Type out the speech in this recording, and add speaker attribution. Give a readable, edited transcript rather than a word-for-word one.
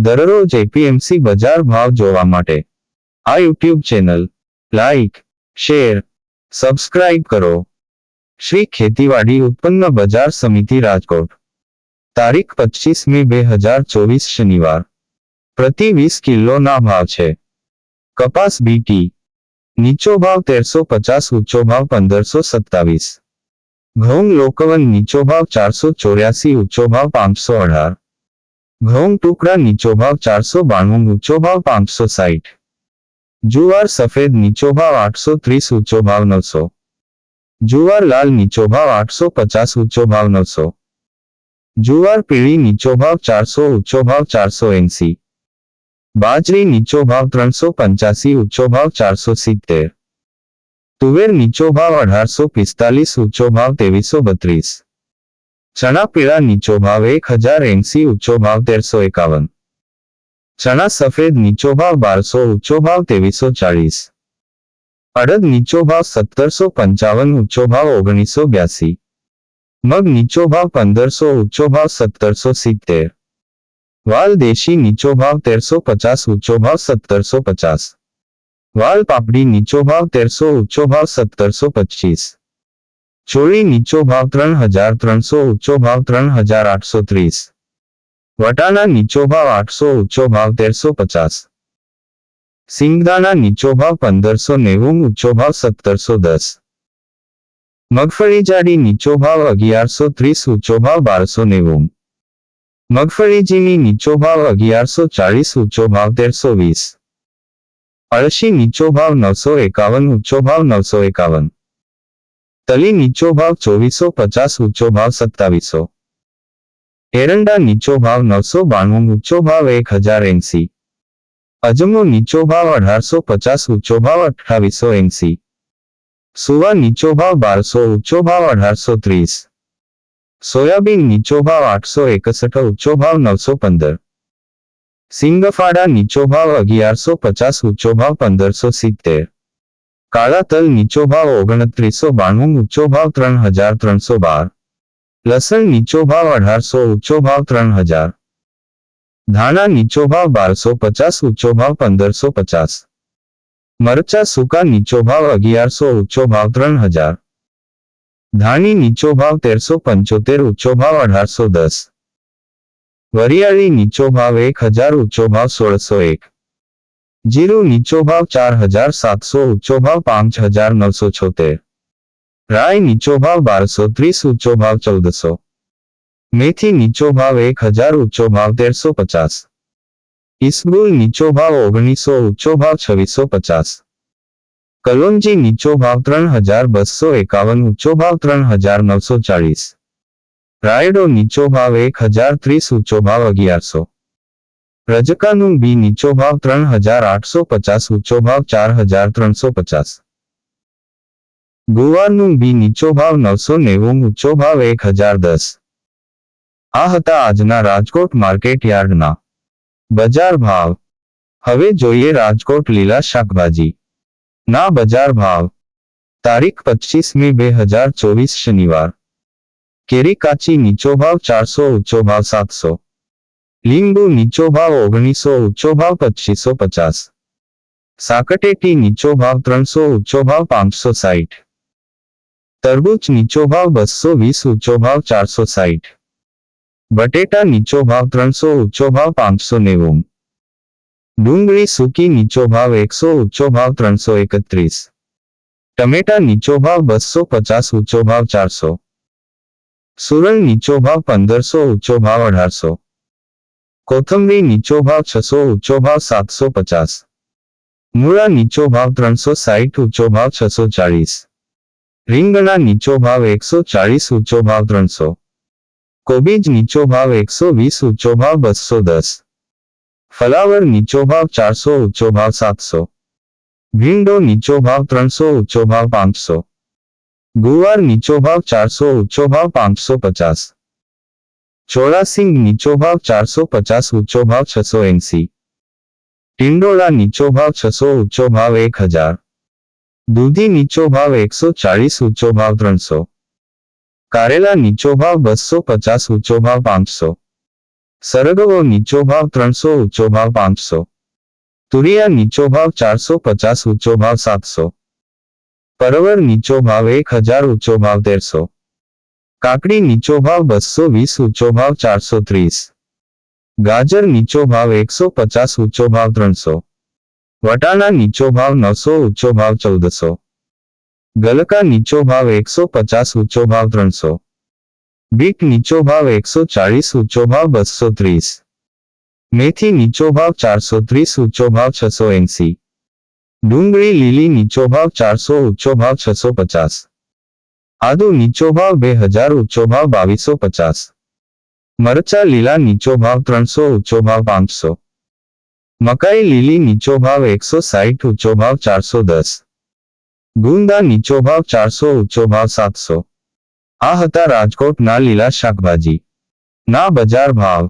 Speaker 1: દરરોજ એપીએમસી બજાર ભાવ જોવા માટે આ YouTube channel like, share, subscribe કરો. શ્રી ખેતીવાડી ઉત્પન્ન બજાર સમિતિ રાજકોટ, તારીખ 25 મે 2024 શનિવાર. પ્રતિ 20 કિલોના ભાવ છે. કપાસ બીટી નીચો ભાવ 1350, ઊંચો ભાવ 1527. ઘઉં લોકવન નીચો ભાવ 484, ઊંચો ભાવ 518. ઘઉં ટુકડા નીચો ભાવ 492, ઊંચો ભાવ 560. જુવાર સફેદ નીચો ભાવ 830, ઊંચો ભાવ 900. જુવાર લાલ નીચો ભાવ 850, ઊંચો ભાવ 900. જુવાર પીળી નીચો ભાવ 400, ઊંચો ભાવ 480. બાજરી નીચો ભાવ 385, ઊંચો ભાવ 470. તુવેર નીચો ભાવ 1845, ઊંચો ભાવ 2332. ચણા પીળા નીચો ભાવ 1080, ઊંચો ભાવ 1351. ચણા સફેદ નીચો ભાવ 1200, ઊંચો ભાવ 2340. અડદ નીચો ભાવ 1755, ઊંચો ભાવ 1982. મગ નીચો ભાવ 1500, ઊંચો ભાવ 1770. વાલ દેશી નીચો ભાવ 1350, ઊંચો ભાવ 1750. વાલ પાપડી નીચો ભાવ 1300, ઊંચો ભાવ 1725. ચોળી નીચો ભાવ 3300, ઊંચો ભાવ 3830. વટાણા નીચો ભાવ 800, ઊંચો ભાવ 1350. સિંગદાણા નીચો ભાવ 1590, ઊંચો ભાવ 1710. મગફળી જાડી નીચો ભાવ 1130, ઊંચો ભાવ 1290. મગફળી ઝીણી નીચો ભાવ 1140, ઊંચો ભાવ 1320. અળસી નીચો ભાવ 951, ઊંચો ભાવ 951. તલી નીચો ભાવ 2450, ઊંચો ભાવ 2700. એરંડા નીચો ભાવ 992, ઊંચો ભાવ 1080. અજમો નીચો ભાવ 1850, ઊંચો ભાવ 2880. સુવા નીચો ભાવ 1200, ઊંચો ભાવ 1830. સોયાબીન નીચો ભાવ 861, ઊંચો ભાવ 915. સિંગફાડા નીચો ભાવ 1150, ઊંચો ભાવ 1570. કાળા તલ નીચો ભાવ 2992, ઊંચો ભાવ 3312. લસણ નીચો ભાવ 1800, ઊંચો ભાવ 3000. ધાણા નીચો ભાવ 1250, ઊંચો ભાવ 1550. મરચા સૂકા નીચો ભાવ 1100, ઊંચો ભાવ 3000. ધાણી નીચો ભાવ 1375, ઊંચો ભાવ 1810. વરિયાળી નીચો ભાવ 1000, ઊંચો ભાવ 1601. જીરું નીચો ભાવ 4700, ઊંચો ભાવ 5976. રાઈ નીચો ભાવ 1230, ઊંચો ભાવ 1400. મેથી નીચો ભાવ 1000, ઊંચો ભાવ 1350. ઈસબગુલ નીચો ભાવ 1900, ઊંચો ભાવ 2650. કલોંજી નીચો ભાવ 3251, ઊંચો ભાવ 3940. રાયડો નીચો ભાવ 1030, ઊંચો ભાવ 1100. રજકાનું બી નીચો ભાવ 3850, ઊંચો ભાવ 4350. ગુવારનું બી નીચો ભાવ 990, ઊંચો ભાવ 1010. આ હતા આજના રાજકોટ માર્કેટ યાર્ડના બજાર ભાવ. હવે જોઈએ રાજકોટ લીલા શાકભાજી ના બજાર ભાવ. તારીખ 25 મે 2024 શનિવાર. કેરી કાચી નીચો ભાવ 400, ઊંચો ભાવ 700. લીંબુ નીચો ભાવ 1900, ઊંચો ભાવ 2550. સાકટેટી નીચો ભાવ 300, ઊંચો ભાવ 560. તરબૂચ નીચો ભાવ 220, ઊંચો ભાવ 460. બટેટા નીચો ભાવ 300, ઊંચો ભાવ 590. ડુંગળી સૂકી નીચો ભાવ 100, ઊંચો ભાવ 331. ટમેટા નીચો ભાવ 250, ઊંચો ભાવ 400. સુરણ નીચો ભાવ 1500, ઊંચો ભાવ 1800. કોથમરી નીચો ભાવ 600, ઊંચો ભાવ 750. મૂળા નીચો ભાવ 360, ઊંચો ભાવ 640. રીંગણા નીચો ભાવ 140, ઊંચો ભાવ 300. કોબીજ નીચો ભાવ 120, ઊંચો ભાવ 210. ફલાવર નીચો ભાવ 400, ઊંચો ભાવ 700. ભીંડો નીચો ભાવ 300, ઊંચો ભાવ 500. ગુવાર નીચો ભાવ 400, ઊંચો ભાવ 550. ચોળાસિંગ નીચો ભાવ 450, ઊંચો ભાવ 680. ટિંડોળા નીચો ભાવ 600, ઊંચો ભાવ 1000. દૂધી નીચો ભાવ 140, ઊંચો ભાવ 300. કારેલા નીચો ભાવ 250, ઊંચો ભાવ 500. સરગવો નીચો ભાવ 300, ઊંચો ભાવ 500. તુરિયા નીચો ભાવ 450, ઊંચો ભાવ 700. પરવળ નીચો ભાવ 1000, ઊંચો ભાવ 1300. કાકડી નીચો ભાવ 220, ઊંચો ભાવ 430. ગાજર નીચો ભાવ 150, ઊંચો ભાવ 300. વટાણા નીચો ભાવ 900, ઊંચો ભાવ 1400. ગલકા નીચો ભાવ 150, ઊંચો ભાવ 300. બીટ નીચો ભાવ 140, ઊંચો ભાવ 230. મેથી નીચો ભાવ 430, ઊંચો ભાવ 680. ડુંગળી લીલી નીચો ભાવ 400, ઊંચો ભાવ 650. આદુ નીચો ભાવ 2000, ઊંચો ભાવ 2250. મરચા લીલા નીચો ભાવ 300, ઊંચો ભાવ 500. મકાઈ લીલી નીચો ભાવ 160, ઊંચો ભાવ 410. ગુંદા નીચો ભાવ 400, ઊંચો ભાવ 700. આ હતા રાજકોટના લીલા શાકભાજી ના બજાર ભાવ.